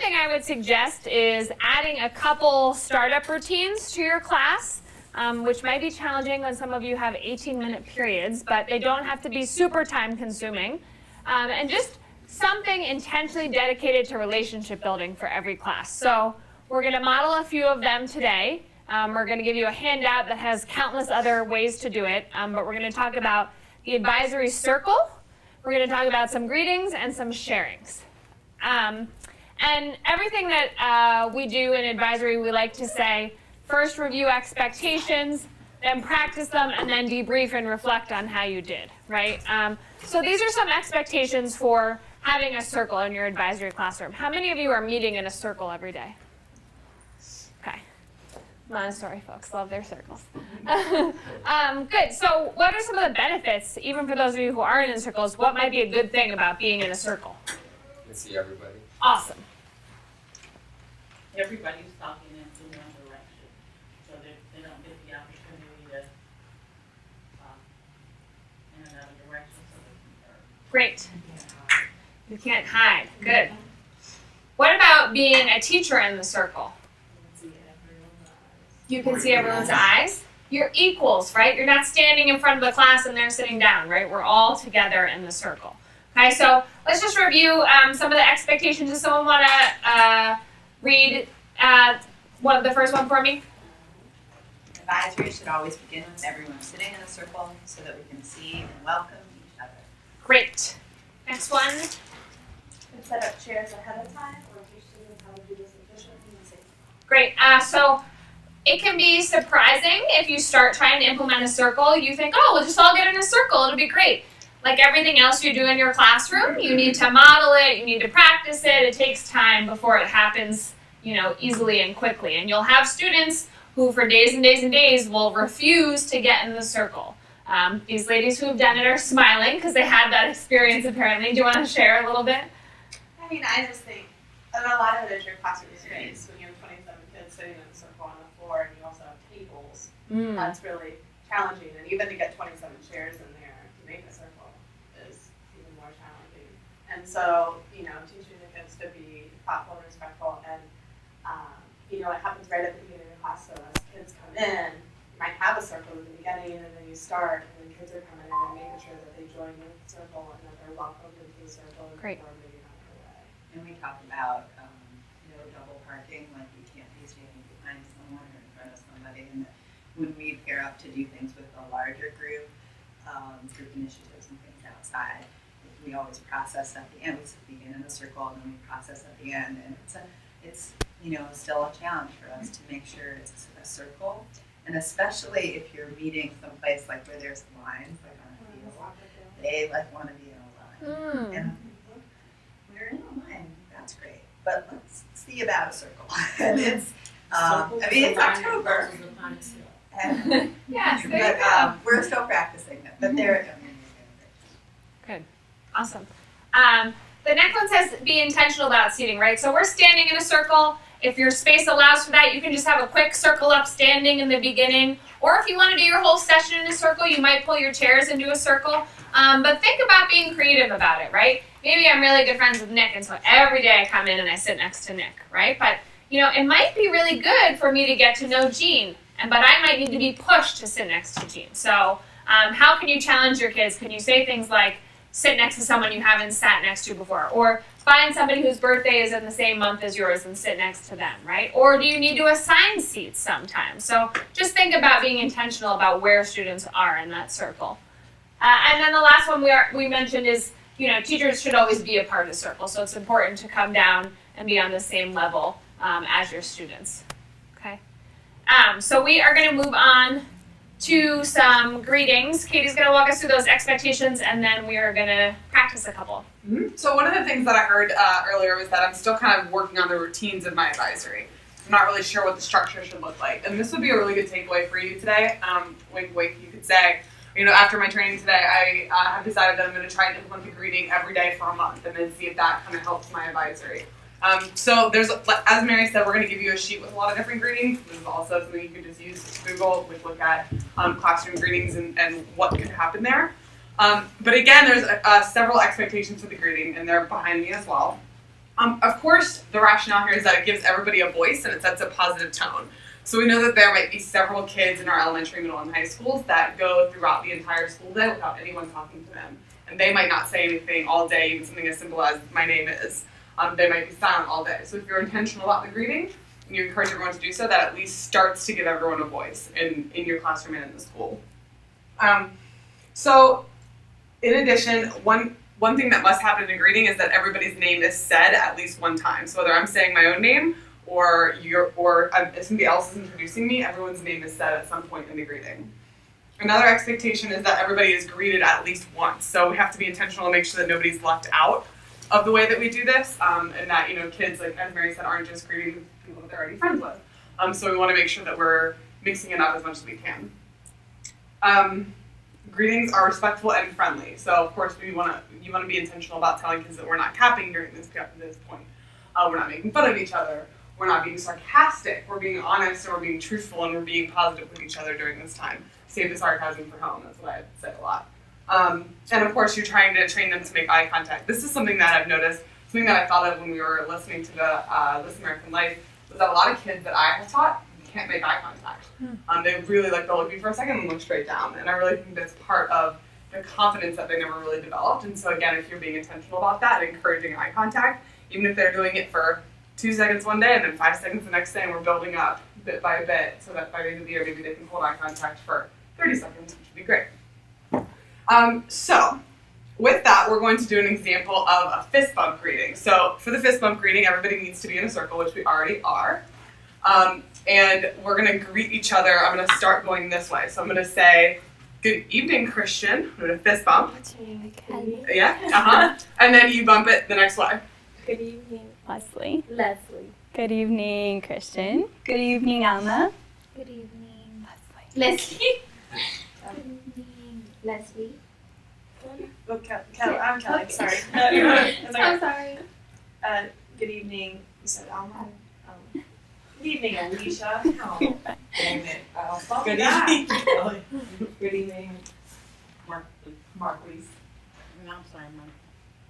thing I would suggest is adding a couple startup routines to your class, which might be challenging when some of you have 18-minute periods, but they don't have to be super time-consuming. And just something intentionally dedicated to relationship building for every class. So we're going to model a few of them today. We're going to give you a handout that has countless other ways to do it, but we're going to talk about the advisory circle. We're going to talk about some greetings and some sharings. And everything that we do in advisory, we like to say, first review expectations, then practice them, and then debrief and reflect on how you did, right? So these are some expectations for having a circle in your advisory classroom. How many of you are meeting in a circle every day? Okay. Montessori folks love their circles. Good. So what are some of the benefits, even for those of you who aren't in circles, what might be a good thing about being in a circle? You can see everybody. Awesome. Everybody's talking in one direction, so they don't get the opportunity to in another direction so they can learn. Great. You can't hide. Good. What about being a teacher in the circle? You can see everyone's eyes. You're equals, right? You're not standing in front of the class and they're sitting down, right? We're all together in the circle. Okay, so let's just review some of the expectations. Does someone want to read the first one for me? Advisory should always begin with everyone sitting in a circle so that we can see and welcome each other. Great. Next one. And set up chairs ahead of time or teach students how to do this efficiently and safely. Great. So it can be surprising if you start trying to implement a circle. You think, oh, we'll just all get in a circle. It'll be great. Like everything else you do in your classroom, you need to model it. You need to practice it. It takes time before it happens, easily and quickly. And you'll have students who for days and days and days will refuse to get in the circle. These ladies who have done it are smiling because they had that experience apparently. Do you want to share a little bit? I mean, I just think, and a lot of it is your classroom space when you have 27 kids sitting in a circle on the floor and you also have tables. That's really challenging. And even to get 27 chairs in there to make a circle is even more challenging. And so, teaching the kids to be thoughtful and respectful and, it happens right at the beginning of the class. So as kids come in, you might have a circle at the beginning and then you start and then kids are coming in and making sure that they join the circle and that they're welcomed into the circle and Great. before moving on their way. And we talk about double parking, like we can't be standing behind someone or in front of somebody. And that when we pair up to do things with a larger group initiatives and things outside, we always process at the end. We begin in a circle and then we process at the end. And it's still a challenge for us to make sure it's a circle. And especially if you're meeting someplace like where there's lines, like on a field, they want to be in a line. And we're in a line, that's great. But let's see about a circle. And it's, it's October. And, Yes, there you go. We're still practicing it, but they're Good. Awesome. The next one says be intentional about seating, right? So we're standing in a circle. If your space allows for that, you can just have a quick circle up standing in the beginning. Or if you want to do your whole session in a circle, you might pull your chairs into a circle. But think about being creative about it, right? Maybe I'm really good friends with Nick, and so every day I come in and I sit next to Nick, right? But, it might be really good for me to get to know Jean, but I might need to be pushed to sit next to Jean. So how can you challenge your kids? Can you say things like, sit next to someone you haven't sat next to before, or find somebody whose birthday is in the same month as yours and sit next to them, right? Or do you need to assign seats sometimes? So just think about being intentional about where students are in that circle. And then the last one we mentioned is, teachers should always be a part of the circle, so it's important to come down and be on the same level as your students, okay? So we are gonna move on to some greetings. Katie's going to walk us through those expectations, and then we are going to practice a couple. So one of the things that I heard earlier was that I'm still kind of working on the routines of my advisory. I'm not really sure what the structure should look like. And this would be a really good takeaway for you today. Wink, wink, you could say, after my training today, I have decided that I'm going to try and implement the greeting every day for a month and then see if that kind of helps my advisory. So there's, as Mary said, we're going to give you a sheet with a lot of different greetings. This is also something you can just use to Google, look at classroom greetings and what could happen there. But again, there's several expectations for the greeting, and they're behind me as well. Of course, the rationale here is that it gives everybody a voice and it sets a positive tone. So we know that there might be several kids in our elementary, middle, and high schools that go throughout the entire school day without anyone talking to them. And they might not say anything all day, even something as simple as, my name is. They might be silent all day. So if you're intentional about the greeting, and you encourage everyone to do so, that at least starts to give everyone a voice in your classroom and in the school. So in addition, one thing that must happen in a greeting is that everybody's name is said at least one time. So whether I'm saying my own name or if somebody else is introducing me, everyone's name is said at some point in the greeting. Another expectation is that everybody is greeted at least once. So we have to be intentional and make sure that nobody's left out of the way that we do this, and that kids, like as Mary said, aren't just greeting people that they're already friends with. So we want to make sure that we're mixing it up as much as we can. Greetings are respectful and friendly. So of course you want to be intentional about telling kids that we're not capping during this point. We're not making fun of each other. We're not being sarcastic. We're being honest and we're being truthful and we're being positive with each other during this time. Save the sarcasm for home. That's what I say a lot. And of course, you're trying to train them to make eye contact. This is something that I've noticed, something that I thought of when we were listening to the This American Life, was that a lot of kids that I have taught can't make eye contact. They really they'll look at me for a second and look straight down. And I really think that's part of the confidence that they never really developed. And so again, if you're being intentional about that and encouraging eye contact, even if they're doing it for 2 seconds one day and then 5 seconds the next day, and we're building up bit by bit so that by the end of the year, maybe they can hold eye contact for 30 seconds, which would be great. So with that, we're going to do an example of a fist bump greeting. So for the fist bump greeting, everybody needs to be in a circle, which we already are. And we're going to greet each other. I'm going to start going this way. So I'm going to say, good evening, Christian. I'm going to fist bump. Yeah, And then you bump it the next way. Good evening, Leslie. Good evening, Christian. Good evening, Alma. Good evening, Leslie. Good evening, Leslie. Oh, I'm Kelly, sorry. I'm sorry. Good evening, you said Alma? Good evening, Alicia. Good evening, Kelly. Good evening, Marquise. I'm sorry, my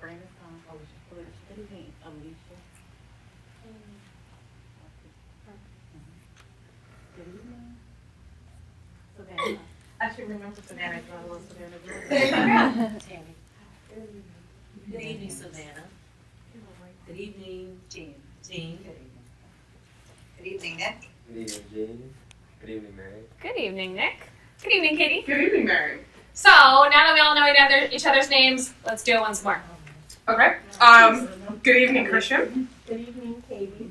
brain is gone. Good evening, Alicia. Good evening, Savannah. I should remember Savannah as well. Savannah. Good evening, Savannah. Good evening, Jean. Good evening, Nick. Good evening, Jean. Good evening, Mary. Good evening, Nick. Good evening, Katie. Good evening, Mary. So now that we all know each other's names, let's do it once more. Okay. Good evening, Christian. Good evening, Katie.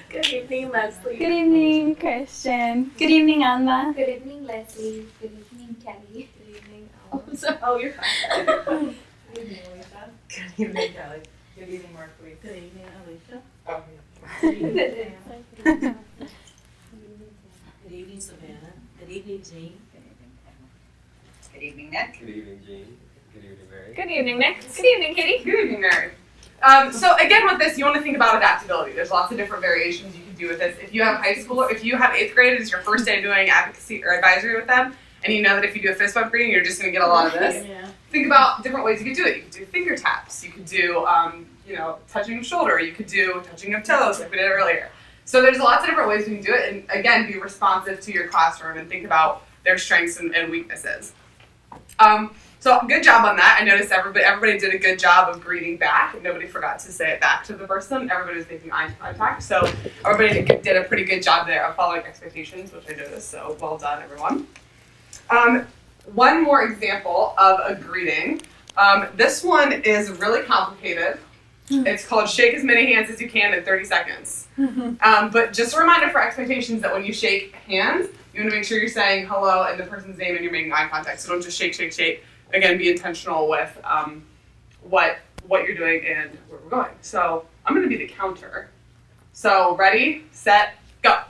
Good evening, Leslie. Good evening, Christian. Good evening, Alma. Good evening, Leslie. Good evening, Kelly. Good evening, Alma. Oh, you're fine. Good evening, Alicia. Good evening, Kelly. Good evening, Marquise. Good evening, Alicia. Good evening. Good evening, Savannah. Good evening, Jean. Good evening, Nick. Good evening, Jean. Good evening, Mary. Good evening, Nick. Good evening, Katie. Good evening, Mary. So again, with this, you want to think about adaptability. There's lots of different variations you can do with this. If you have high school, if you have 8th grade, it's your first day doing advocacy or advisory with them, and you know that if you do a fist bump greeting, you're just going to get a lot of this. Yeah. Think about different ways you could do it. You could do finger taps. You could do, touching of shoulder. You could do touching of toes, like we did earlier. So there's lots of different ways you can do it, and again, be responsive to your classroom and think about their strengths and weaknesses. So good job on that. I noticed everybody did a good job of greeting back. Nobody forgot to say it back to the person. Everybody was making eye contact. So everybody did a pretty good job there of following expectations, which I noticed. So well done, everyone. One more example of a greeting. This one is really complicated. It's called shake as many hands as you can in 30 seconds. But just a reminder for expectations that when you shake hands, you want to make sure you're saying hello and the person's name and you're making eye contact. So don't just shake, shake, shake. Again, be intentional with what you're doing and where we're going. So I'm going to be the counter. So ready, set, go.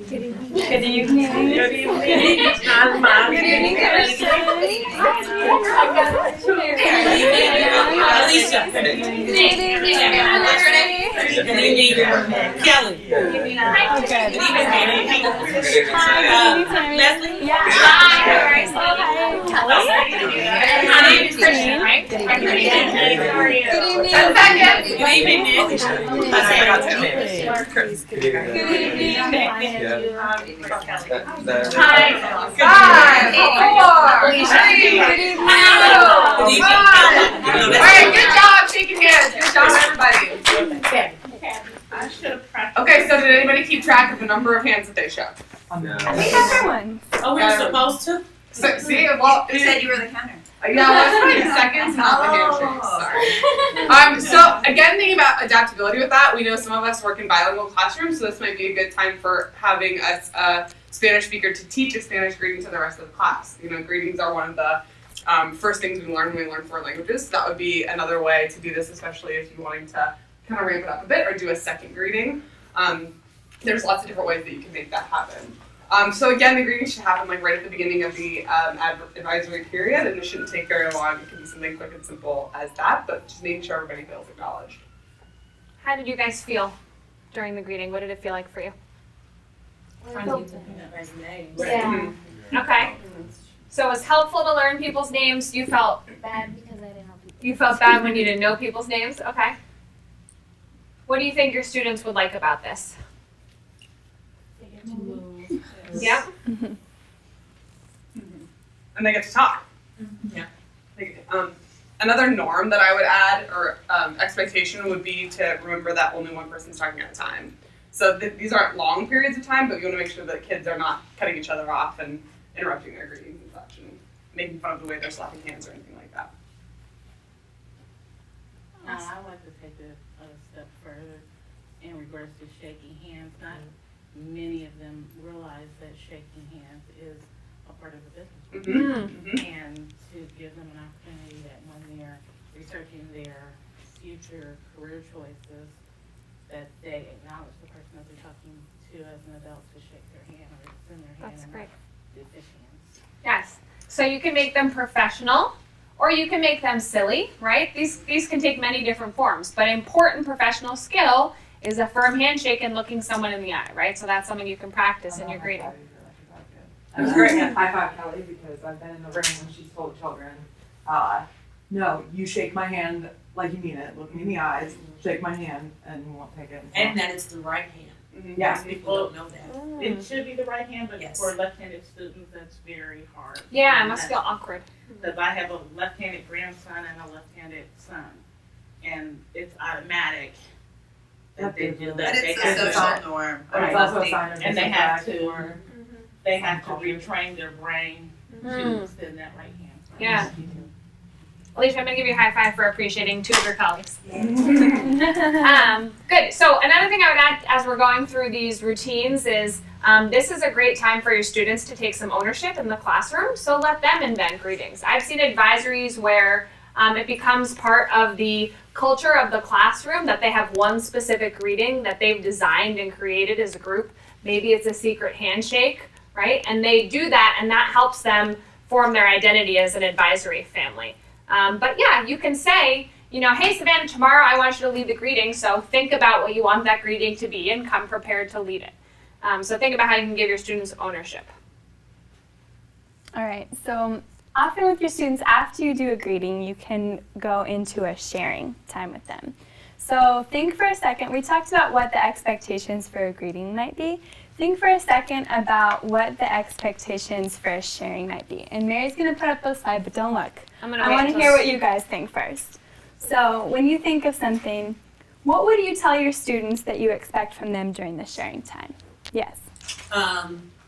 Good evening. Good evening, Alma. Good evening, Christian. Alicia. Good evening, Leslie. Good evening, Kelly. Oh, good. Hi, Tammy. Leslie? Yeah. Hi. Hi. Kelly. My name is Christian, right? Good Good evening. How are you? Good evening. Good evening, Nick. Good Good evening. Hi. Five, four, three, Good evening. two, one. All right, good job shaking hands. Good job, everybody. I should have practiced. Okay, so did anybody keep track of the number of hands that they shook? We have one. Oh, we were supposed to? So, see, well, You said you were the counter. yeah, well, it's the seconds, not the handshakes. Sorry. So again, thinking about adaptability with that, we know some of us work in bilingual classrooms, so this might be a good time for having a Spanish speaker to teach a Spanish greeting to the rest of the class. You know, greetings are one of the first things we learn when we learn foreign languages. So that would be another way to do this, especially if you're wanting to kind of ramp it up a bit or do a second greeting. There's lots of different ways that you can make that happen. So again, the greeting should happen like right at the beginning of the advisory period, and it shouldn't take very long. It can be something quick and simple as that, but just making sure everybody feels acknowledged. How did you guys feel during the greeting? What did it feel like for you? Yeah. Okay. So it was helpful to learn people's names. You felt Bad because I didn't know people. you felt bad when you didn't know people's names. Okay. What do you think your students would like about this? Yeah. And they get to talk. Yeah. Another norm that I would add, or expectation, would be to remember that only one person's talking at a time. So these aren't long periods of time, but you want to make sure that kids are not cutting each other off and interrupting their greetings and such, and making fun of the way they're slapping hands or anything like that. I would like to take it a step further in regards to shaking hands. Not many of them realize that shaking hands is a part of the business. And to give them an opportunity that when they're researching their future career choices, that they acknowledge the person that they're talking to as an adult to shake their hand or extend their hand. That's and great. not do fish hands. Yes. So you can make them professional, or you can make them silly, right? These can take many different forms, but important professional skill is a firm handshake and looking someone in the eye, right? So that's something you can practice in your greeting. I was great at high five Kelly because I've been in the room when she's told children, no, you shake my hand like you mean it, look me in the eyes, shake my hand, and you won't take it. And that it's the right hand. Yeah. People don't know that. It should be the right hand, but Yes. for left-handed students, that's very hard. Yeah, it must feel awkward. Because I have a left-handed grandson and a left-handed son, and it's automatic that they do that. But They it's have the to- social norm. But it's Right. also a sign of And they have disrespect to- or- They have to retrain their brain to Mm. extend that right hand. Yeah. Alicia, I'm gonna give you a high five for appreciating two of your colleagues. Good. So another thing I would add as we're going through these routines is this is a great time for your students to take some ownership in the classroom. So let them invent greetings. I've seen advisories where it becomes part of the culture of the classroom that they have one specific greeting that they've designed and created as a group. Maybe it's a secret handshake, right? And they do that, and that helps them form their identity as an advisory family. But yeah, you can say, hey, Savannah, tomorrow I want you to lead the greeting, so think about what you want that greeting to be and come prepared to lead it. So think about how you can give your students ownership. All right, so often with your students, after you do a greeting, you can go into a sharing time with them. So think for a second, we talked about what the expectations for a greeting might be. Think for a second about what the expectations for a sharing might be. And Mary's gonna put up a slide, but don't look. I want to hear what you guys think first. So when you think of something, what would you tell your students that you expect from them during the sharing time? Yes.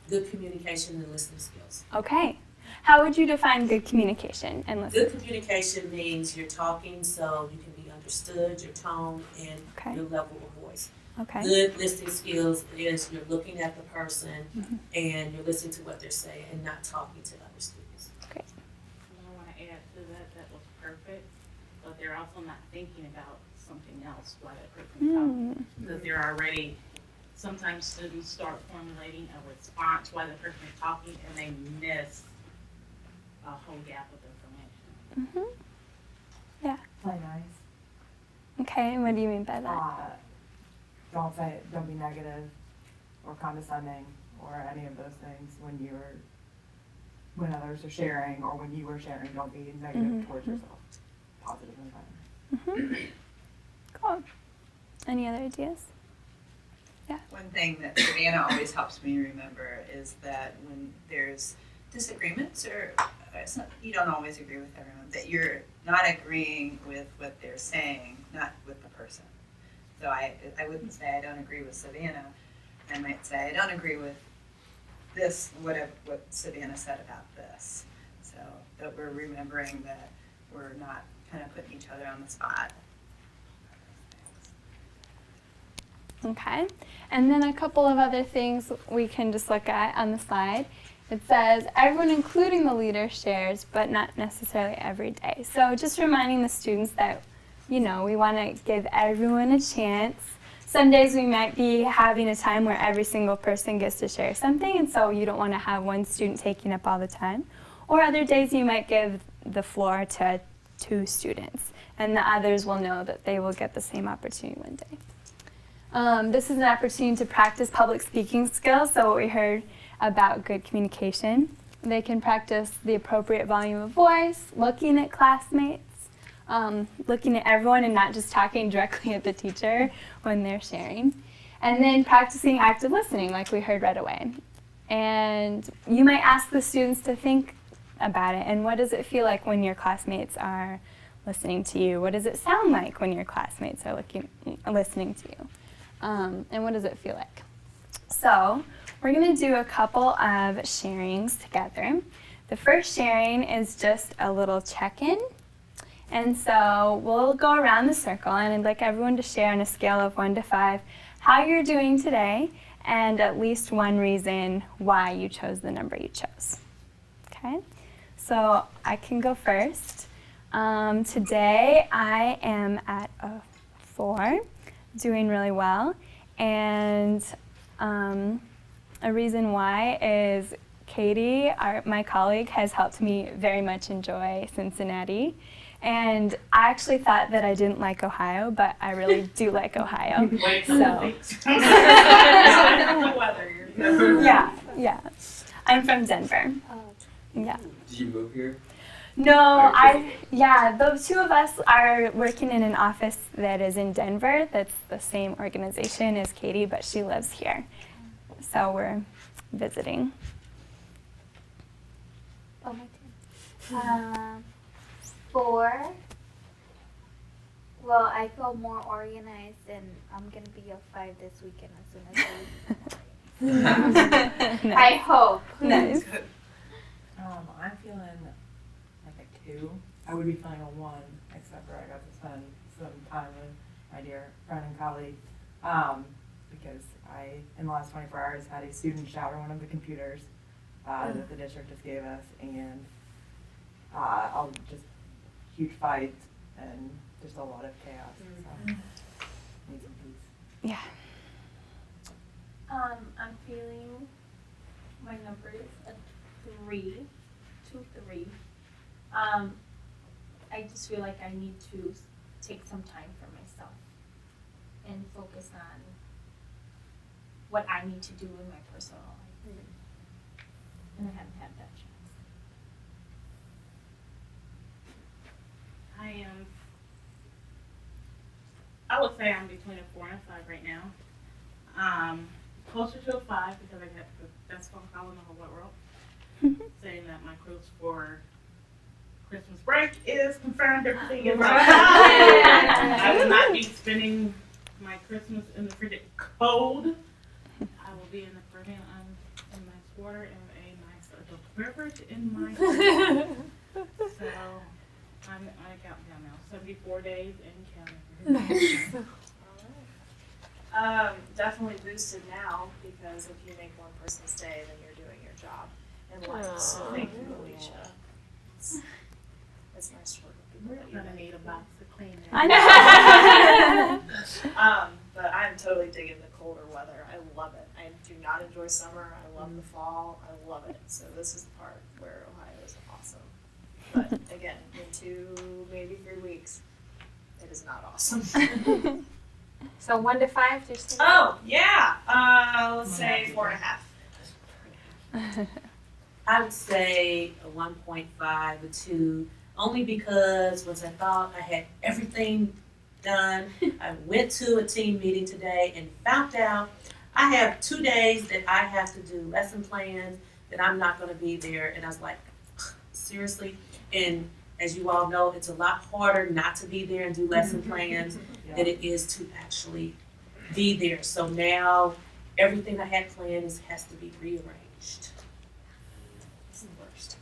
Good communication and listening skills. Okay. How would you define good communication and listening? Good communication means you're talking so you can be understood, your tone, and Okay. your level of voice. Okay. Good listening skills is you're looking at the person and you're listening to what they're saying and not talking to other students. Great. And I want to add to that, that was perfect, but they're also not thinking about something else while that person's talking. Because they're already, sometimes students start formulating a response while the person is talking and they miss a whole gap of information. Play nice. Okay, and what do you mean by that? Don't be negative or condescending or any of those things when others are sharing or when you are sharing. Don't be negative towards yourself. Positive environment. Cool. Any other ideas? One thing that Savannah always helps me remember is that when there's disagreements or you don't always agree with everyone, that you're not agreeing with what they're saying, not with the person. So I wouldn't say I don't agree with Savannah. I might say I don't agree with this, what Savannah said about this. So that we're remembering that we're not kind of putting each other on the spot. Okay, and then a couple of other things we can just look at on the slide. It says, everyone including the leader shares, but not necessarily every day. So just reminding the students that, we want to give everyone a chance. Some days we might be having a time where every single person gets to share something, and so you don't want to have one student taking up all the time. Or other days you might give the floor to 2 students, and the others will know that they will get the same opportunity one day. This is an opportunity to practice public speaking skills, so what we heard about good communication. They can practice the appropriate volume of voice, looking at classmates, looking at everyone and not just talking directly at the teacher when they're sharing. And then practicing active listening, like we heard right away. And you might ask the students to think about it, and what does it feel like when your classmates are listening to you? What does it sound like when your classmates are listening to you? And what does it feel like? So we're going to do a couple of sharings together. The first sharing is just a little check-in. And so we'll go around the circle, and I'd like everyone to share on a scale of 1 to 5 how you're doing today and at least one reason why you chose the number you chose. Okay? So I can go first. Today I am at a 4. Doing really well, and a reason why is Katie, my colleague, has helped me very much enjoy Cincinnati, and I actually thought that I didn't like Ohio, but I really do like Ohio. Yeah. I'm from Denver. Yeah. Did you move here? No, the 2 of us are working in an office that is in Denver. That's the same organization as Katie, but she lives here. So we're visiting. Oh, my turn. 4. Well, I feel more organized, and I'm going to be a 5 this weekend as soon as I I hope. Nice. I'm feeling like a 2. I would be feeling a 1, except for I got to spend some time with my dear friend and colleague, because I, in the last 24 hours, had a student shatter one of the computers that the district just gave us, and all just huge fights and just a lot of chaos. So, need some peace. Yeah. I'm feeling my number is a 3, 2, 3. I just feel like I need to take some time for myself and focus on what I need to do in my personal life. And I haven't had that chance. I would say I'm between a 4 and a 5 right now. Closer to a 5 because I got the best phone call in the whole world saying that my cruise for Christmas break is confirmed. Everything is I will not be spending my Christmas in the frigid cold. I will be in the Caribbean in nice water and a nice adult beverage in my so I'm counting down now. 74 days and counting. Definitely boosted now, because if you make one person's day, then you're doing your job in life. So thank you, Alicia. It's nice to work with people that you We're gonna need a box to clean it. I know. But I'm totally digging the colder weather. I love it. I do not enjoy summer. I love the fall. I love it. So this is the part where Ohio is awesome. But again, in 2, maybe 3 weeks, it is not awesome. So 1 to 5, just Oh, yeah. Let's say 4.5. I would say a 1.5 or 2, only because once I thought I had everything done, I went to a team meeting today and found out I have 2 days that I have to do lesson plans, that I'm not gonna be there, and I was like, seriously? And as you all know, it's a lot harder not to be there and do lesson plans than it is to actually be there. So now, everything I had planned has to be rearranged. It's the worst.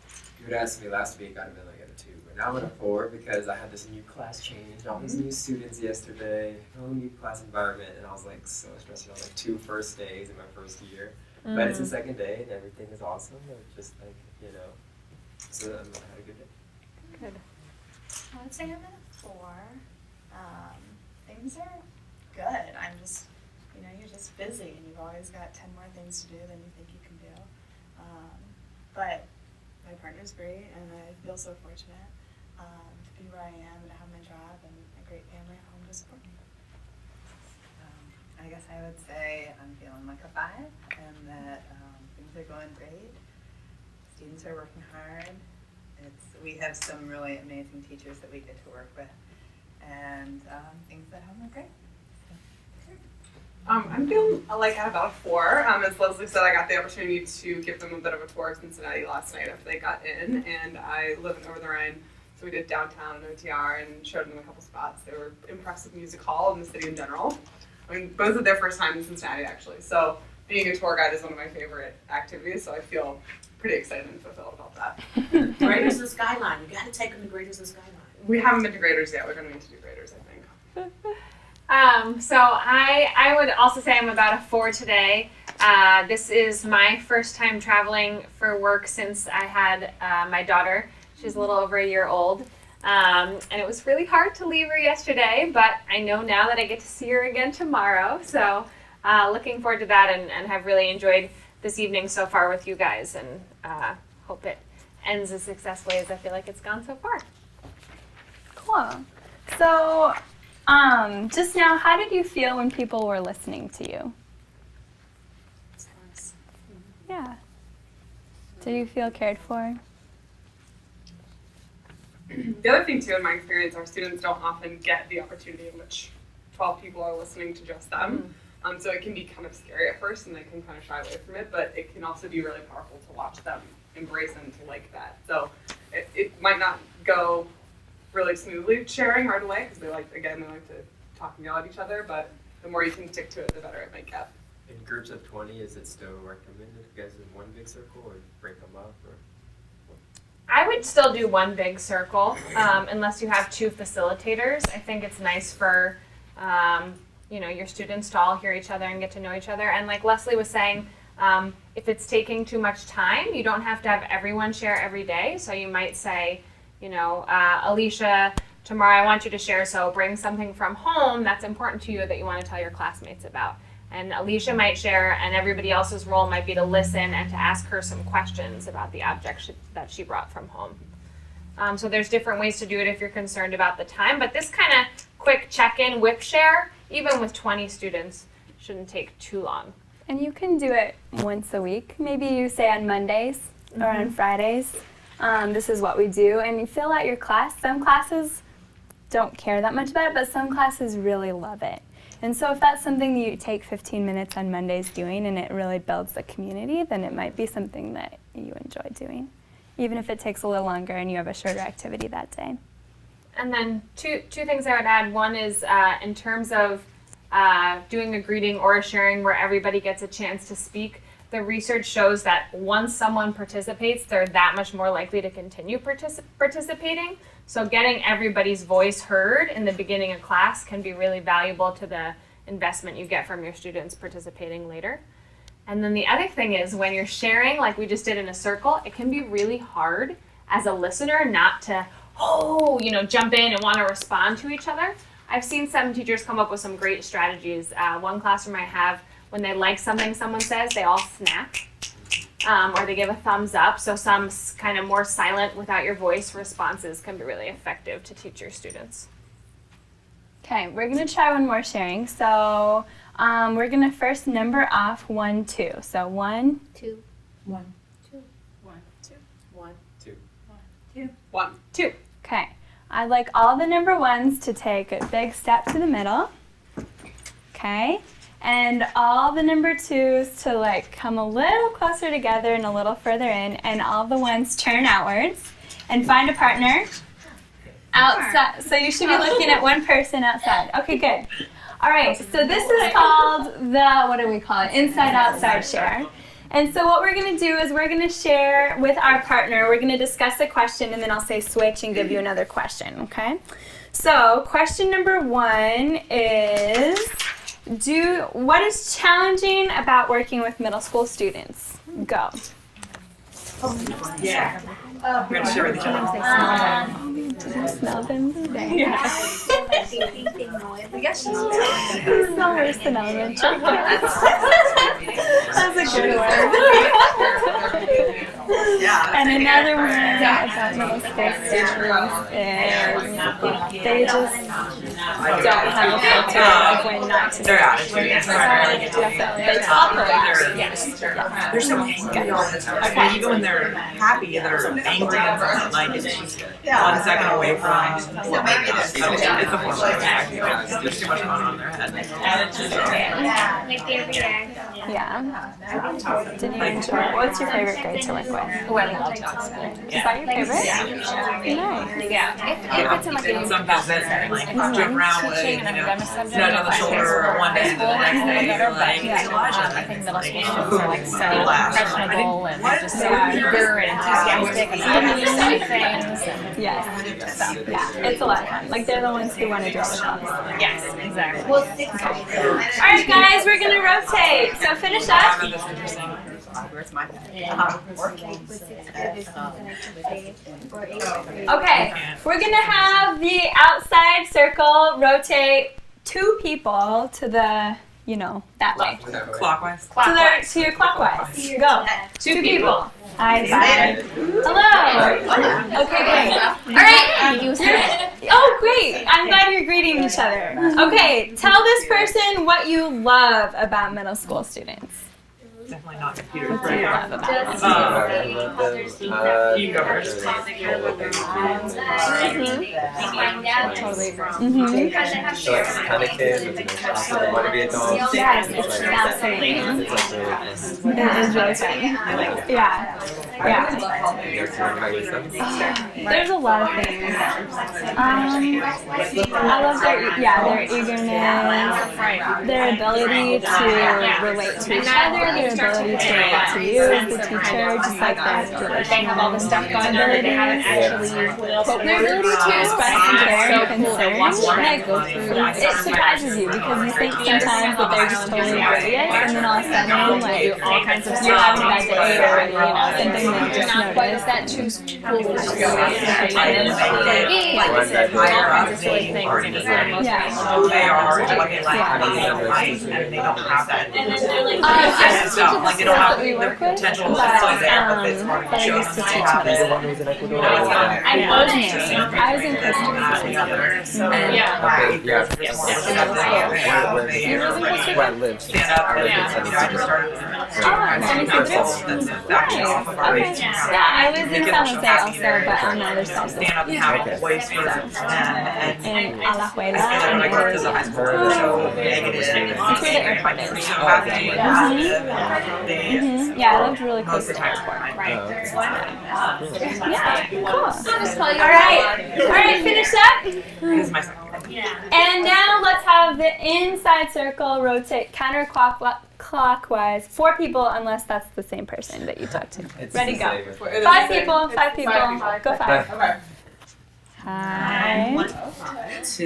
If you would ask me last week, I'd have been like at a 2, but now I'm at a 4 because I had this new class change, all these new students yesterday, whole new class environment, and I was like so stressed out. Like 2 first days in my first year, but it's the second day and everything is awesome. It's just like, so I had a good day. Good. I would say I'm at a 4. Things are good. I'm just, you're just busy and you've always got 10 more things to do than you think you can do. But my partner's great and I feel so fortunate to be where I am and to have my job and a great family at home to support me. I guess I would say I'm feeling like a 5 and that things are going great. Students are working hard. We have some really amazing teachers that we get to work with, and things at home are great. I'm feeling like at about a 4. As Leslie said, I got the opportunity to give them a bit of a tour of Cincinnati last night after they got in, and I live in Over the Rhine, so we did downtown and OTR and showed them a couple spots. They were impressed with Music Hall and the city in general. I mean, both of their first time in Cincinnati actually, so being a tour guide is one of my favorite activities, so I feel pretty excited and fulfilled about that. Graders and Skyline. You gotta take them to Graders and Skyline. We haven't been to Graders yet. We're going to need to do Graders, I think. So I would also say I'm about a 4 today. This is my first time traveling for work since I had my daughter. She's a little over a year old. And it was really hard to leave her yesterday, but I know now that I get to see her again tomorrow. So looking forward to that and have really enjoyed this evening so far with you guys and hope it ends as successfully as I feel like it's gone so far. Cool. So, just now, how did you feel when people were listening to you? It's nice. Yeah. Did you feel cared for? The other thing too, in my experience, our students don't often get the opportunity in which 12 people are listening to just them. So it can be kind of scary at first and they can kind of shy away from it, but it can also be really powerful to watch them embrace and to like that. So it might not go really smoothly sharing right away because they like to talk and yell at each other, but the more you can stick to it, the better it might get. In groups of 20, is it still recommended if you guys in one big circle or break them up? Or? I would still do one big circle unless you have 2 facilitators. I think it's nice for your students to all hear each other and get to know each other. And like Leslie was saying, if it's taking too much time, you don't have to have everyone share every day. So you might say, Alicia, tomorrow I want you to share, so bring something from home that's important to you that you want to tell your classmates about. And Alicia might share, and everybody else's role might be to listen and to ask her some questions about the object that she brought from home. So there's different ways to do it if you're concerned about the time, but this kind of quick check-in whip share, even with 20 students, shouldn't take too long. And you can do it once a week. Maybe you say on Mondays or on Fridays, this is what we do, and you fill out your class. Some classes don't care that much about it, but some classes really love it. And so if that's something you take 15 minutes on Mondays doing and it really builds the community, then it might be something that you enjoy doing, even if it takes a little longer and you have a shorter activity that day. And then two things I would add. One is in terms of doing a greeting or a sharing where everybody gets a chance to speak, the research shows that once someone participates, they're that much more likely to continue participating. So getting everybody's voice heard in the beginning of class can be really valuable to the investment you get from your students participating later. And then the other thing is when you're sharing, like we just did in a circle, it can be really hard as a listener not to, jump in and want to respond to each other. I've seen some teachers come up with some great strategies. One classroom I have, when they like something someone says, they all snap, or they give a thumbs up. So some kind of more silent, without your voice responses can be really effective to teach your students. Okay, we're going to try one more sharing. So We're going to first number off 1, 2. So 1, 2. 1. 2. Okay. I'd like all the number ones to take a big step to the middle. Okay. And all the number twos to like come a little closer together and a little further in. And all the ones turn outwards and find a partner outside. So you should be looking at one person outside. Okay, good. All right. So this is called the, what do we call it? Inside-outside share. And so what we're going to do is we're going to share with our partner. We're going to discuss a question, and then I'll say switch and give you another question, okay? So question number 1 is, what is challenging about working with middle school students? Go. Yeah. We're going to share with each other. Smell them today. Yes. It's not worse than elementary. That's a good one. And another one about middle school students is they just don't have a filter of when not to. Their attitude is Definitely. They talk a lot. Yes. They're so angry all the time. Okay. Even when they're happy, they're angry and like it's just 1 second away from what might be it's a form of anger. There's too much going on in their head. Like they react. Yeah. Did you enjoy? What's your favorite grade to work with? Oh, I love that. Is that your favorite? Nice. Yeah. If it's in like a Some kids that like joke around with, Teaching an academic subject, nudge on the shoulder one day and then the next day better, you're like, but Elijah. I think middle school students are like so impressionable and just so eager and enthusiastic and wanting to say things. Yes. Yeah. It's a lot of fun. Like they're the ones who want to do all the fun. Yes, exactly. well, All right, guys, we're gonna rotate. So finish up. Where's my Okay, we're gonna have the outside circle rotate 2 people to the, that way. clockwise? To your clockwise. Go. 2 people. Hi, bye. Hello. Okay, great. All right. Oh, great. I'm glad you're greeting each other. Okay, tell this person what you love about middle school students. Definitely not computers. What do you love about them? You go first. Totally agree. So it's kind of kids, it's also they want to be adults. Yes, it's fascinating. It's like really fun. It is really fun. Yeah. There's a lot of things. I love their eagerness, their ability to relate to each other, their ability to relate to you as the teacher, just like their They have all the stuff going on that they haven't actually used. their ability to express care and concern. Like, it surprises you because you think sometimes that they're just totally oblivious, and then all of a sudden, like, you're having a bad day or, something that you just Not quite noticed. that too cool. They are like they like and they don't have that. Like they don't have the potential to still there, but it's hard to show used to them teach how middle they school. I I was in Costa Where I live. stand up I and live in San I was in San Jose also, but on the other side. stand up and have a voice for them In Alajuela instead of like work to the and high school they're so negative and that's where the airport is. so happy Yeah, I lived really close to the airport. Yeah, cool. All right, finish up. This is my second. And now let's have the inside circle rotate counterclockwise. 4 people, unless that's the same person that you talked to. Ready, go. 5 people, 5 people. Go 5. Okay. Hi. 2. 2. 3.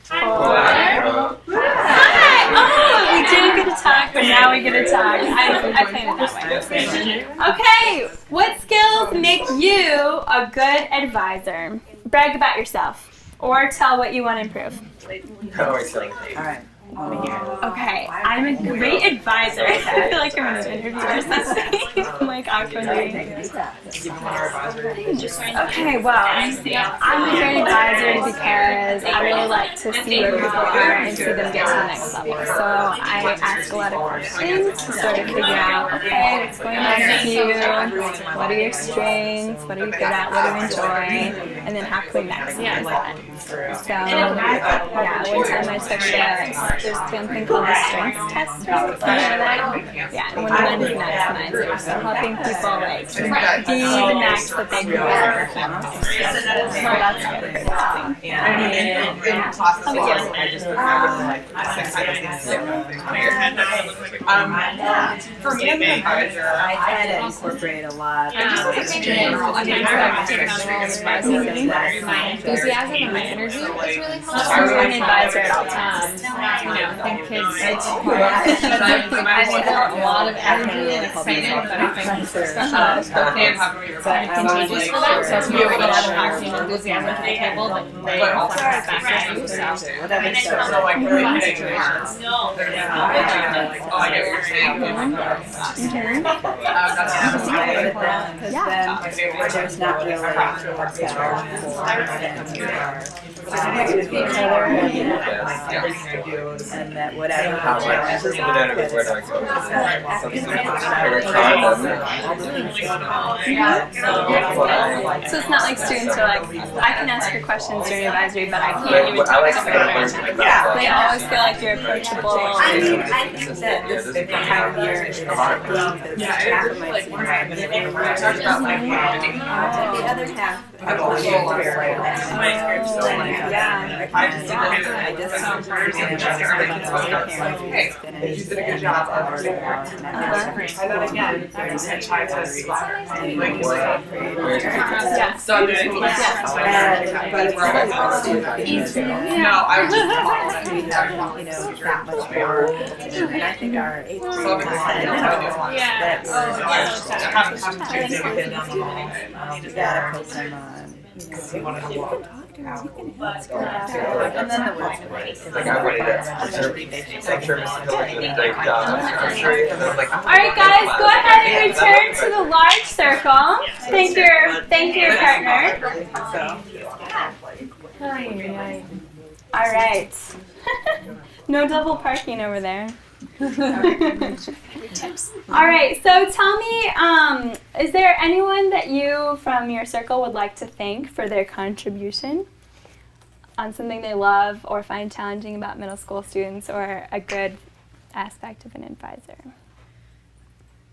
4. Hi. Oh, we didn't get to talk, but now we get to talk. I planned it that way. Okay, what skills make you a good advisor? Brag about yourself, or tell what you want to improve. Alright. Okay, I'm a great advisor. I feel like I'm in an interview or something. I'm like, like awkwardly. Okay, well, I'm a great advisor because I really like to see where people are and see them get to the next level. So I ask a lot of questions to sort of figure out, okay, what's going on with you? What are your strengths? What are you good at? What do you enjoy? And then how can we maximize that? So, yeah, one time I took there's something called the strengths test or something like that. Yeah, and one of mine is maximizer. So helping people like be the max that they can be. So that's good for testing. For me as an advisor, I try to incorporate a lot. My enthusiasm and my energy is really helpful. I'm an advisor at all times. I think kids, I think a lot of energy and excitement, but I think especially kids are contagious for that. So if you bring a lot of passion and enthusiasm to the table, then they also respect you. So There's not really and that whatever So it's not like students are like, I can ask your questions during advisory, but I can't even talk to them. They always feel like you're approachable. I think that this time of year is half of my the other half you did a good job. Try that again. So I'm just no, I was just that much more. And I think our 8th grade gotta put some on. You can talk to her. You can ask her. And then the words. Like I wanted to make sure Miss Miller did a great job. I'm sure and I was like, All right, guys, go ahead and return to the large circle. Thank your partner. All right. No double parking over there. All right, so tell me, is there anyone that you from your circle would like to thank for their contribution on something they love or find challenging about middle school students or a good aspect of an advisor?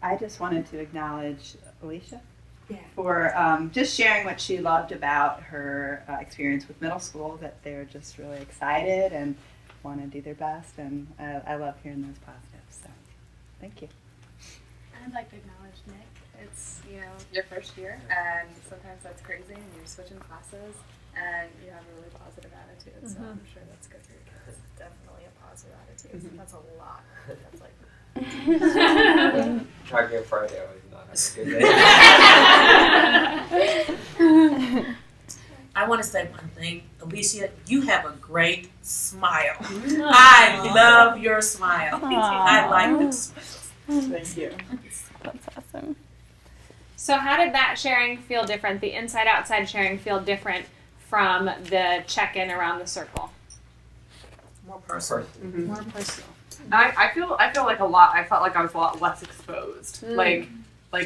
I just wanted to acknowledge Alicia for just sharing what she loved about her experience with middle school, that they're just really excited and want to do their best, and I love hearing those positives, so thank you. I'd like to acknowledge Nick. It's, your first year, and sometimes that's crazy, and you're switching classes, and you have a really positive attitude, so I'm sure that's good for your kids. Definitely a positive attitude. That's a lot. That's like... Target Friday, I was not having a good day. I want to say one thing. Alicia, you have a great smile. I love your smile. I like this. Thank you. That's awesome. So how did that sharing feel different? The inside-outside sharing feel different from the check-in around the circle? More personal. Mm-hmm. More personal. I feel like I felt like I was a lot less exposed. Like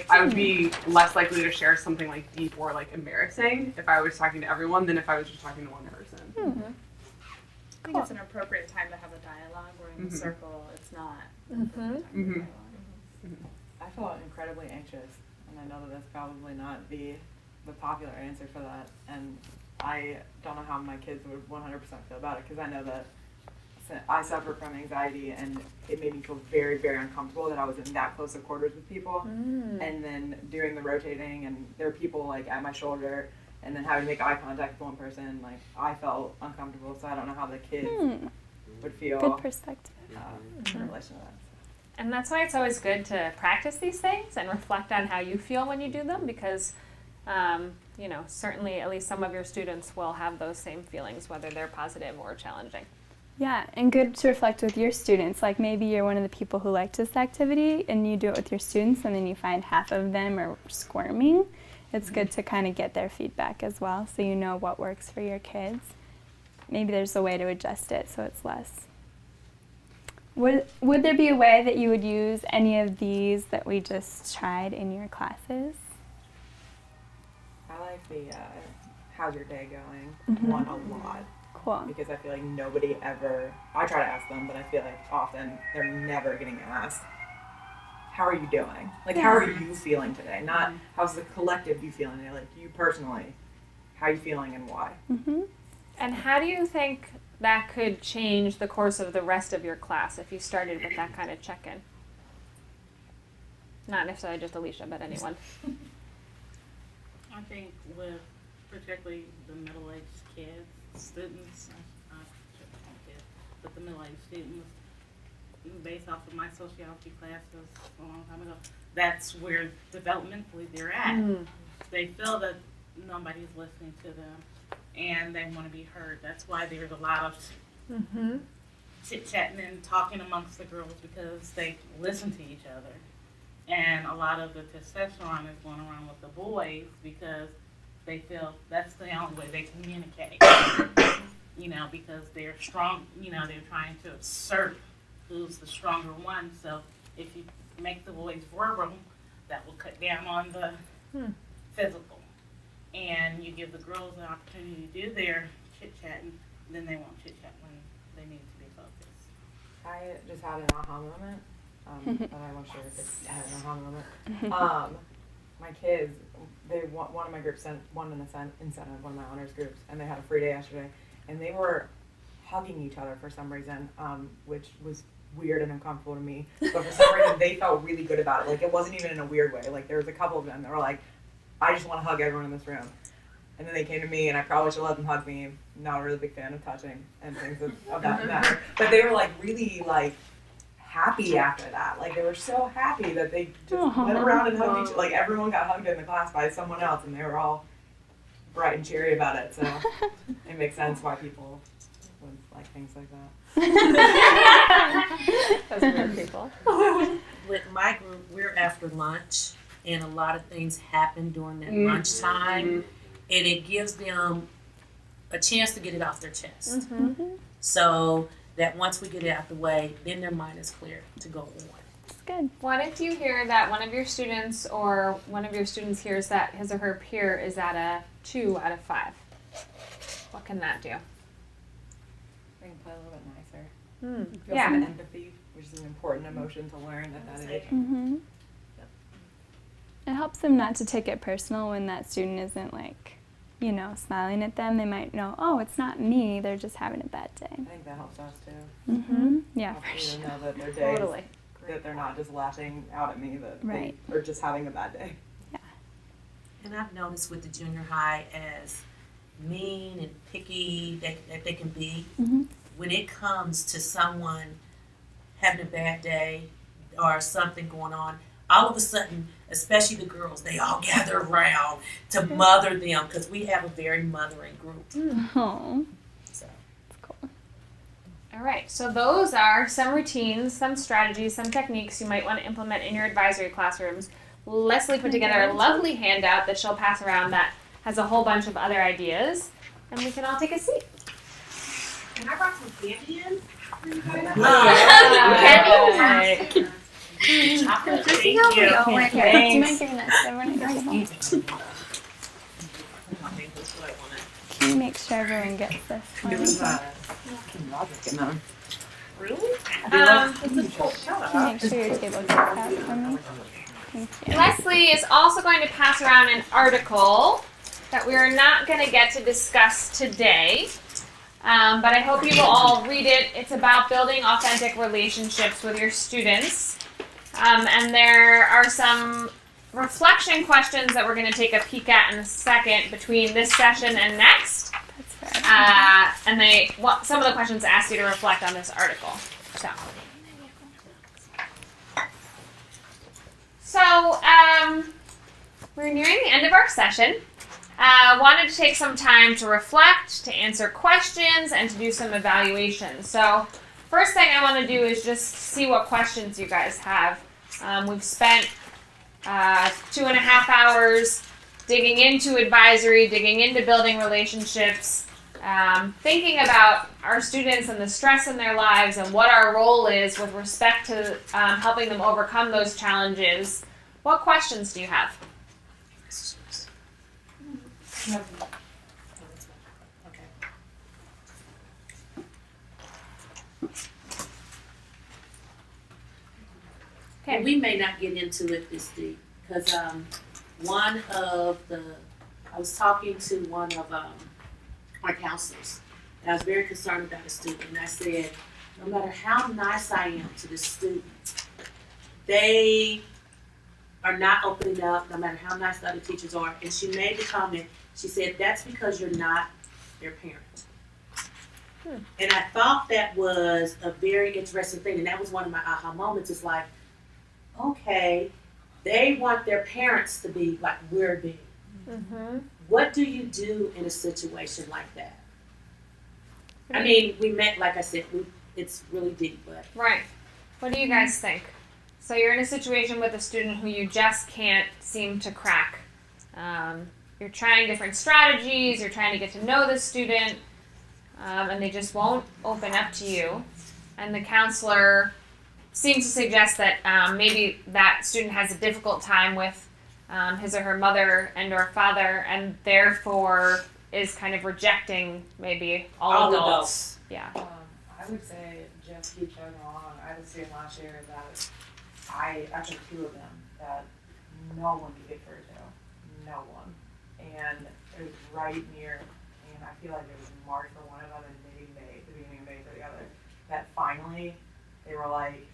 I would be less likely to share something like deep or like embarrassing if I was talking to everyone than if I was just talking to one person. I think it's an appropriate time to have a dialogue. We're in the circle. It's not. I felt incredibly anxious, and I know that that's probably not the popular answer for that, and I don't know how my kids would 100% feel about it, because I know that I suffer from anxiety, and it made me feel very, very uncomfortable that I was in that close of quarters with people, and then doing the rotating, and there are people like at my shoulder, and then having to make eye contact with one person, like I felt uncomfortable, so I don't know how the kids would feel. Good perspective. In relation to that. And that's why it's always good to practice these things and reflect on how you feel when you do them, because certainly at least some of your students will have those same feelings, whether they're positive or challenging. Yeah, and good to reflect with your students. Like maybe you're one of the people who liked this activity and you do it with your students and then you find half of them are squirming. It's good to kind of get their feedback as well so you know what works for your kids. Maybe there's a way to adjust it so it's less. Would there be a way that you would use any of these that we just tried in your classes? I like the how's your day going one a lot. Cool. Because I feel like nobody ever, I try to ask them, but I feel like often they're never getting asked, how are you doing? Like, how are you feeling today? Not, how's the collective you feeling today? Like, you personally, how are you feeling and why? Mm-hmm. And how do you think that could change the course of the rest of your class if you started with that kind of check-in? Not necessarily just Alicia, but anyone. I think with particularly the middle-aged kids, students, not kids, but the middle-aged students, based off of my sociology classes a long time ago, that's where developmentally they're at. They feel that nobody's listening to them and they want to be heard. That's why there's a lot of chit-chatting and talking amongst the girls because they listen to each other. And a lot of the testosterone is going around with the boys because they feel that's the only way they communicate. You know, because they're strong, you know, they're trying to assert who's the stronger one. So if you make the boys verbal, that will cut down on the physical. And you give the girls an opportunity to do their chit-chatting, then they won't chit-chat when they need to be focused. I just had an aha moment, but I wasn't sure if I had an aha moment. My kids, one of my groups sent one incentive, one of my honors groups, and they had a free day yesterday, and they were hugging each other for some reason, which was weird and uncomfortable to me. But for some reason, they felt really good about it. Like, it wasn't even in a weird way. Like, there was a couple of them that were like, I just want to hug everyone in this room. And then they came to me, and I probably should let them hug me. Not a really big fan of touching and things of that matter. But they were, like, really, like, happy after that. Like, they were so happy that they just went around and hugged each other. Like, everyone got hugged in the class by someone else, and they were all bright and cheery about it. So it makes sense why people would like things like that. Those weird people. With my group, we're after lunch, and a lot of things happen during that lunchtime, and it gives them a chance to get it off their chest. So that once we get it out the way, then their mind is clear to go on. That's good. What if you hear that one of your students or one of your students hears that his or her peer is at a 2 out of 5? What can that do? They can play a little bit nicer. Feel Yeah. some empathy, which is an important emotion to learn at that age. It helps them not to take it personal when that student isn't like, you know, smiling at them. They might know, oh, it's not me. They're just having a bad day. I think that helps us too. Yeah, Helps for you sure. to know that their day is- Totally. that they're not just lashing out at me, that Right. they are just having a bad day. And I've noticed with the junior high, as mean and picky that they can be, when it comes to someone having a bad day or something going on, all of a sudden, especially the girls, they all gather around to mother them because we have a very mothering group. Oh, So. that's cool. All right, so those are some routines, some strategies, some techniques you might want to implement in your advisory classrooms. Leslie put together a lovely handout that she'll pass around that has a whole bunch of other ideas, and we can all take a seat. And I brought some candy in. Chocolate, This is thank how we you. all went Do you here. mind giving that to everyone at your table? Can you make sure everyone gets this one? It was Kim Roderick in them. Really? Can you make sure your table gets that for me? Thank you. Leslie is also going to pass around an article that we are not going to get to discuss today, but I hope you will all read it. It's about building authentic relationships with your students, and there are some reflection questions that we're going to take a peek at in a second between this session and next. That's fair. And some of the questions ask you to reflect on this article. So we're nearing the end of our session. wanted to take some time to reflect, to answer questions, and to do some evaluations. So first thing I want to do is just see what questions you guys have. We've spent 2.5 hours digging into advisory, digging into building relationships, thinking about our students and the stress in their lives and what our role is with respect to helping them overcome those challenges. What questions do you have? Okay. We may not get into it this deep because I was talking to one of our counselors, and I was very concerned about a student, and I said, no matter how nice I am to this student, they are not opening up, no matter how nice the other teachers are. And she made the comment, she said, that's because you're not their parent. And I thought that was a very interesting thing, and that was one of my aha moments. It's like, okay, they want their parents to be like we're being. Mm-hmm. What do you do in a situation like that? I mean, we met, like I said, it's really deep, but. Right. What do you guys think? So you're in a situation with a student who you just can't seem to crack. You're trying different strategies, you're trying to get to know the student, and they just won't open up to you. And the counselor seems to suggest that maybe that student has a difficult time with his or her mother and or father, and therefore is kind of rejecting maybe all adults. Yeah. I would say just keep chugging along. I had a student last year that I actually 2 of them that no one could get through to. No one. And it was right near, and I feel like it was March for one of them and maybe May, the beginning of May for the other, that finally they were like,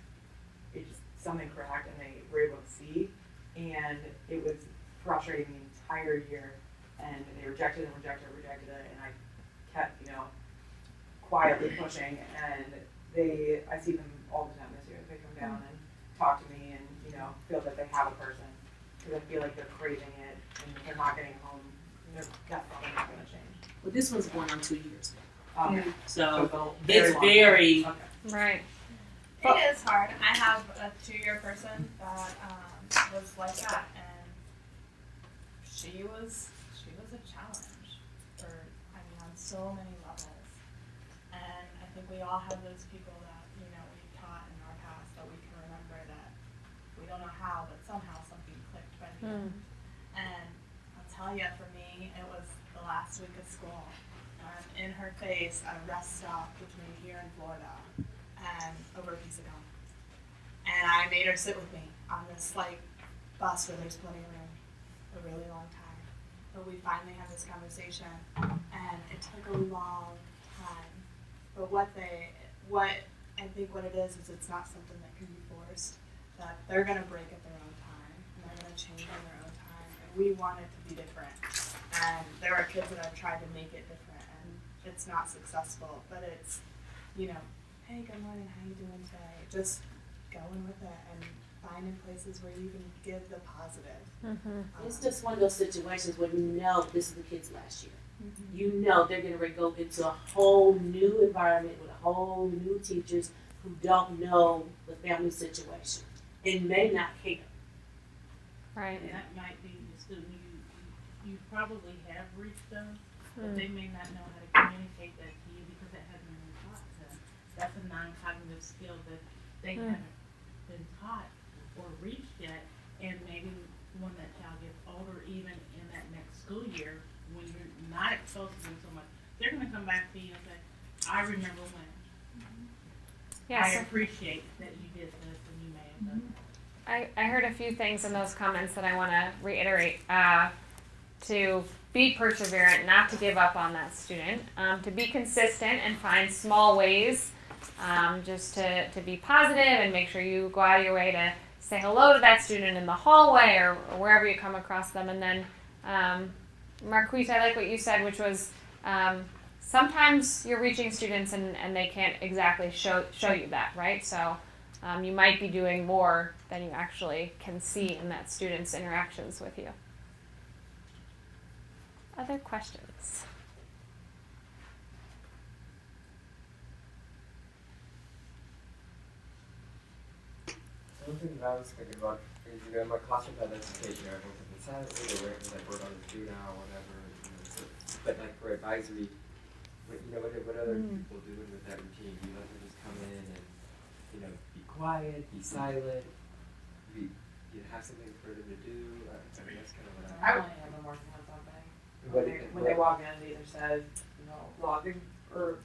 something cracked and they were able to see, and it was frustrating the entire year, and they rejected it, and I kept, quietly pushing, and I see them all the time this year. They come down and talk to me and, feel that they have a person, because I feel like they're craving it, and they're not getting home, and they're definitely not going to change. Well, this one's going on 2 years. Okay. So it's very. Okay. Right. It is hard. I have a 2-year person that was like that, and she was a challenge on so many levels. And I think we all have those people that we've taught in our past that we can remember that we don't know how, but somehow something clicked by the end. And I'll tell you, for me, it was the last week of school. In her face, a rest stop between here and Florida. And over a piece of gum. And I made her sit with me on this bus where there's plenty of room, a really long time. But we finally had this conversation, and it took a long time. But what I think what it is it's not something that can be forced. That they're gonna break at their own time, and they're gonna change on their own time. And we want it to be different. And there are kids that have tried to make it different, and it's not successful. But it's, hey, good morning, how you doing today? Just going with it and finding places where you can give the positive. It's just one of those situations where this is the kids last year. They're going to go into a whole new environment with a whole new teachers who don't know the family situation and may not care. Right. And that might be the student you probably have reached them, but they may not know how to communicate that to you because that hasn't been taught to them. That's a non-cognitive skill that they haven't been taught or reached yet. And maybe when that child gets older, even in that next school year, when you're not exposed to them so much, they're going to come back to you and say, I remember when. Yes. I appreciate that you did this and you may have done that. I heard a few things in those comments that I want to reiterate. To be perseverant, not to give up on that student, to be consistent and find small ways just to be positive and make sure you go out of your way to say hello to that student in the hallway or wherever you come across them. And then, Marquise, I like what you said, which was sometimes you're reaching students and they can't exactly show you that, right? So you might be doing more than you actually can see in that student's interactions with you. Other questions? One thing that I was thinking about is, my classroom had education, everyone could be silently, or we're going to do now, whatever. But like for advisory, what other people doing with that routine? Do you let them just come in and, be quiet, be silent, have something for them to do? I mean, that's kind of what I only have them working on something. When they walk in, they either says, log in or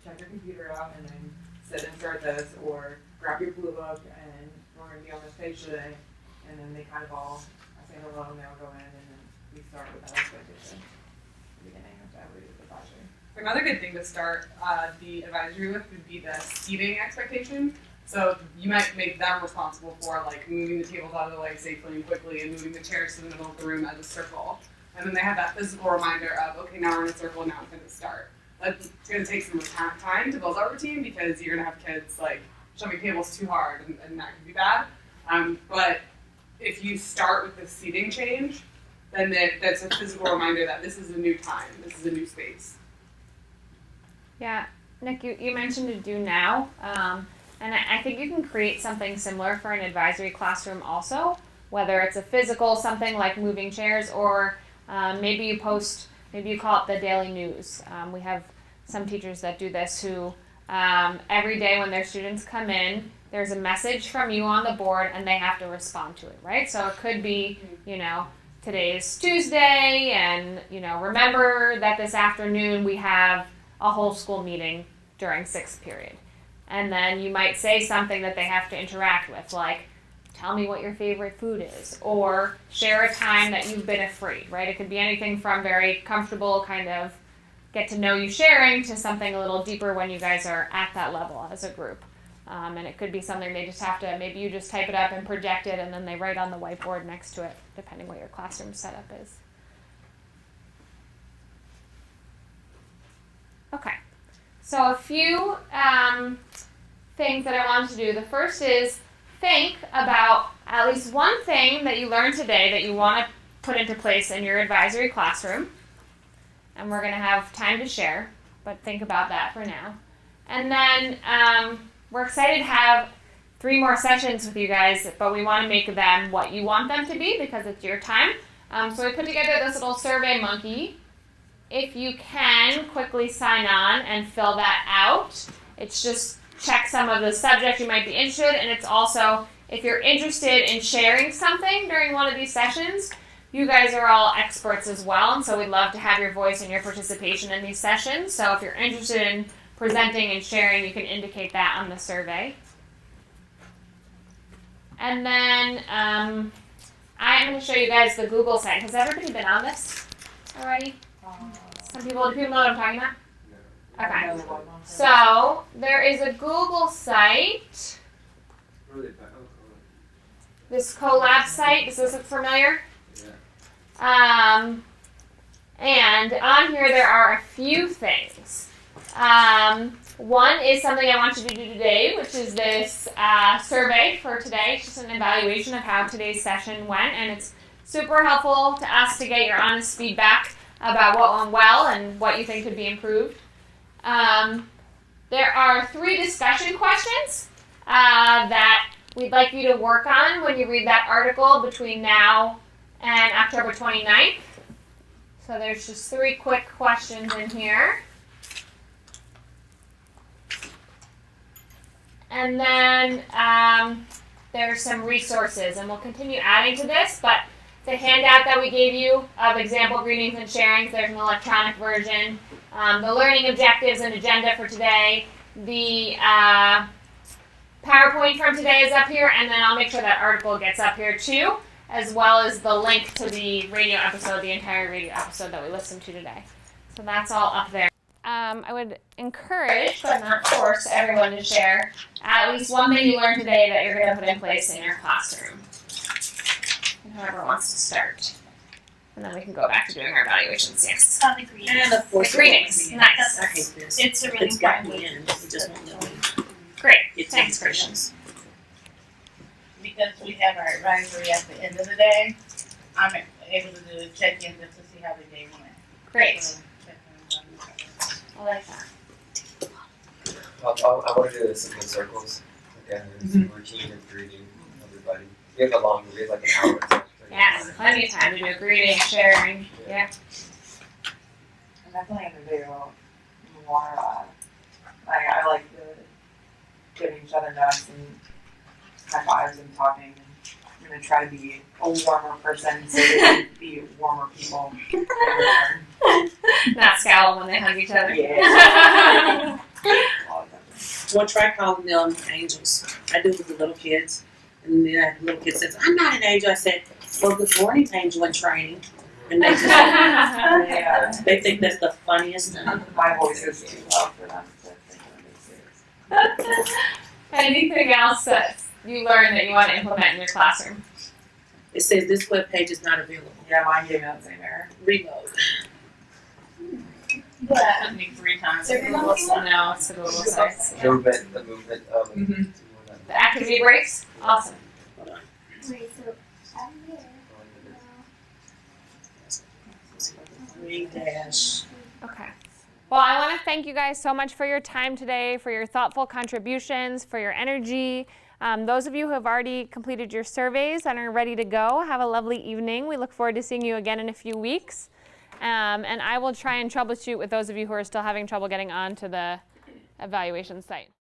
check your computer out and then sit and start this, or grab your blue book and we're going to be on this page today. And then they kind of all, I say hello and they'll go in and then we start with that expectation at the beginning of every advisory. Another good thing to start the advisory with would be the seating expectation. So you might make them responsible for like moving the tables out of the way safely and quickly and moving the chairs to the middle of the room as a circle. And then they have that physical reminder of, okay, now we're in a circle, now it's going to start. It's going to take some time to build that routine because you're going to have kids like shoving tables too hard and that could be bad. But if you start with the seating change, then that's a physical reminder that this is a new time, this is a new space. Yeah, Nick, you mentioned to do now, and I think you can create something similar for an advisory classroom also, whether it's a physical, something like moving chairs, or maybe you call it the daily news. We have some teachers that do this who every day when their students come in, there's a message from you on the board and they have to respond to it, right? So it could be, today's Tuesday and, remember that this afternoon we have a whole school meeting during sixth period. And then you might say something that they have to interact with, like, tell me what your favorite food is, or share a time that you've been afraid, right? It could be anything from very comfortable kind of get to know you sharing to something a little deeper when you guys are at that level as a group. And it could be something they just have to, maybe you just type it up and project it and then they write on the whiteboard next to it, depending what your classroom setup is. Okay, so a few things that I wanted to do. The first is think about at least one thing that you learned today that you want to put into place in your advisory classroom. And we're going to have time to share, but think about that for now. And then we're excited to have 3 more sessions with you guys, but we want to make them what you want them to be because it's your time. So we put together this little survey monkey. If you can, quickly sign on and fill that out. It's just check some of the subjects you might be interested in, and it's also, if you're interested in sharing something during one of these sessions, you guys are all experts as well, and so we'd love to have your voice and your participation in these sessions. So if you're interested in presenting and sharing, you can indicate that on the survey. And then I'm going to show you guys the Google site. Has everybody been on this already? Do people know what I'm talking about? Okay. So there is a Google site. This Colab site. Does this look familiar? Yeah. And on here there are a few things. One is something I want you to do today, which is this survey for today. It's just an evaluation of how today's session went, and it's super helpful to us to get your honest feedback about what went well and what you think could be improved. There are 3 discussion questions that we'd like you to work on when you read that article between now and October 29th. So there's just 3 quick questions in here. And then there's some resources, and we'll continue adding to this, but the handout that we gave you of example greetings and sharings, there's an electronic version. The learning objectives and agenda for today. The PowerPoint from today is up here, and then I'll make sure that article gets up here too, as well as the link to the radio episode, the entire radio episode that we listened to today. So that's all up there. I would encourage, but not force, everyone to share at least one thing you learned today that you're going to put in place in your classroom. And whoever wants to start. And then we can go back to doing our evaluations. Yes. And the greetings. Nice. I hate this. It's a really It's got important me in. It just won't know. Great. Thanks, Christian. Because we have our advisory at the end of the day, I'm able to do a check-in just to see how the day went. Great. I like that. I want to do simple circles. Okay, some routine of greeting everybody. We have like an hour. Yes, plenty of time to do a greeting, sharing. Yeah. I'm definitely gonna do more. I like the giving each other nuts and high fives and talking. I'm gonna try to be a warmer person so they can be warmer people in return. Not scowl when they hug each other. Yeah. Well, try calling them angels. I do with the little kids. And then the little kid says, I'm not an angel. I said, well, good morning, angel in training. And they just, Yeah. they think that's the funniest thing. My voice is too loud for them to think I'm being serious. Anything else that you learned that you want to implement in your classroom? It says this web page is not available. Yeah, mine gave me that same error. Reload. That happened to me 3 times. No, it's a Google site. The movement. The activity breaks? Awesome. Hold on. Wait, so I'm here. Dash. Okay. Well, I want to thank you guys so much for your time today, for your thoughtful contributions, for your energy. Those of you who have already completed your surveys and are ready to go, have a lovely evening. We look forward to seeing you again in a few weeks. And I will try and troubleshoot with those of you who are still having trouble getting onto the evaluation site.